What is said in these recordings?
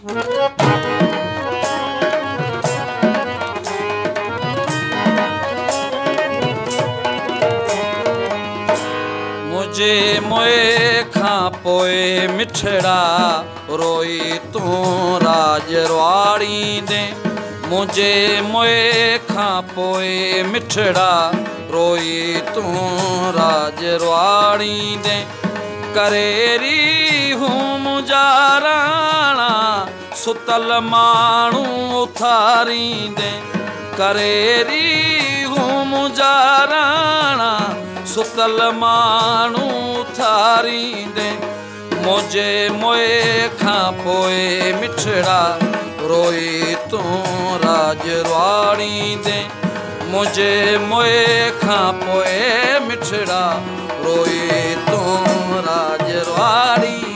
मुझे मोए खां पोइ मिठड़ा रोई तूं राज रवाड़ींदे मुझे मोए खां पोइ मिठड़ा रोई तूं राज रवाड़ींदे करेरी हूँ मुंहिंजा राणा सुतल माण्हू उथारींदे करेरी हूँ मुंहिंजा राणा सुतल माण्हू उथारींदे मुझे मोए खां पोइ मिठड़ा रोई तूं राज रवाड़ींदे मुझे मोए खां पोइ मिठड़ा रोई तूं राज रवाड़ींदे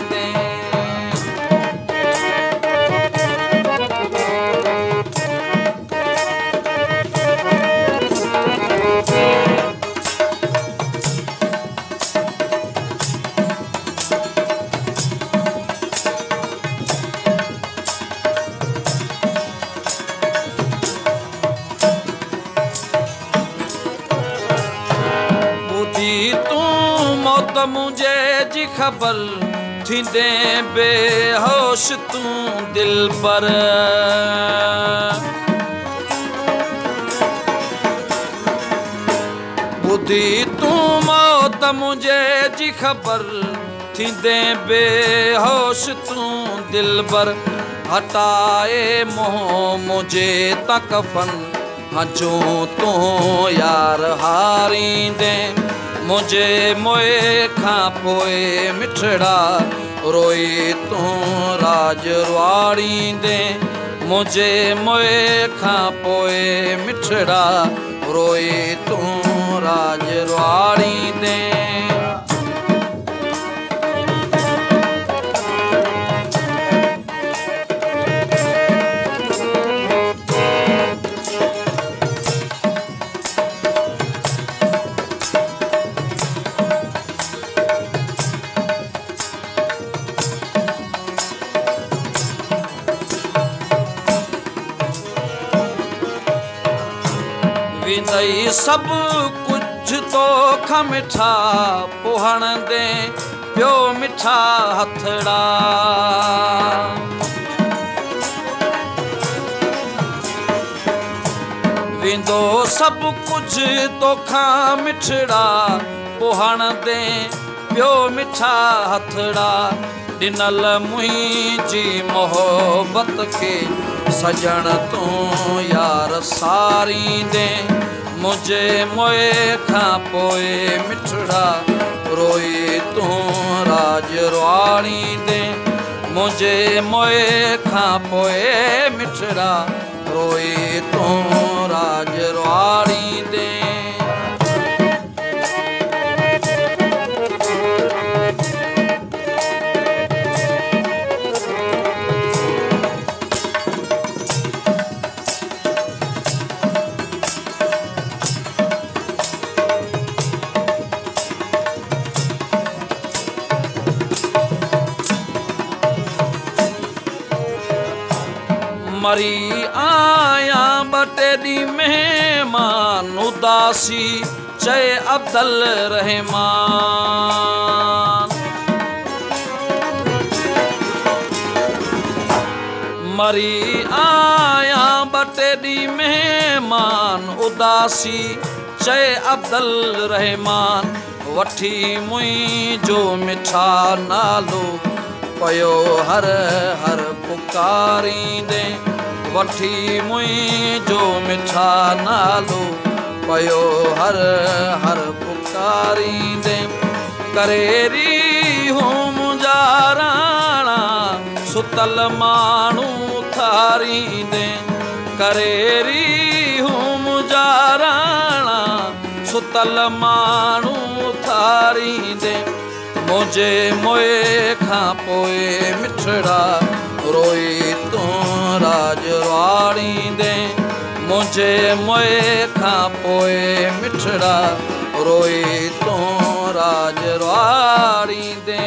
मुझे जी ख़बर थींदे बेहोश तूं दिल पर ॿुधी तूं मौत मुझे जी ख़बर थींदे बेहोश तूं दिल पर हटाए मोह मुझे तकफन हजूं तूं यार हारींदे मुझे मोए खां पोइ मिठड़ा रोई तूं राज रवाड़ींदे मुझे मोए खां पोइ मिठड़ा रोई तूं राज रवाड़ींदे विंदई सब कुछ तो खां मिठा पोहण दे पियो मिठा हथड़ा विंदो सब कुछ तो खां मिठड़ा पोहण दे पियो मिठा हथड़ा ॾिनल मुंहिंजी मोहबत खे सजण तूं यार सारींदे मुझे मोए खां पोइ मिठड़ा रोई तूं राज रवाड़ींदे मुझे मोए खां पोइ मिठड़ा रोई तूं राज रवाड़ींदे मरी आया बटे दी मेहमान उदासी चए अब्दुल रहमान मरी आया बटे दी मेहमान उदासी चए अब्दुल रहमान वठी मुंहिंजो मिठा नालो पयो हर हर पुकारींदे वठी मुंहिंजो मिठा नालो पयो हर हर पुकारींदे करेरी हूँ मुंहिंजा राणा सुतल माण्हू उथारींदे करेरी हूँ मुंहिंजा राणा सुतल माण्हू उथारींदे मुझे मोए खां पोइ मिठड़ा रोई तूं राज रवाड़ींदे मुझे मोए खां पोइ मिठड़ा रोई तूं राज रवाड़ींदे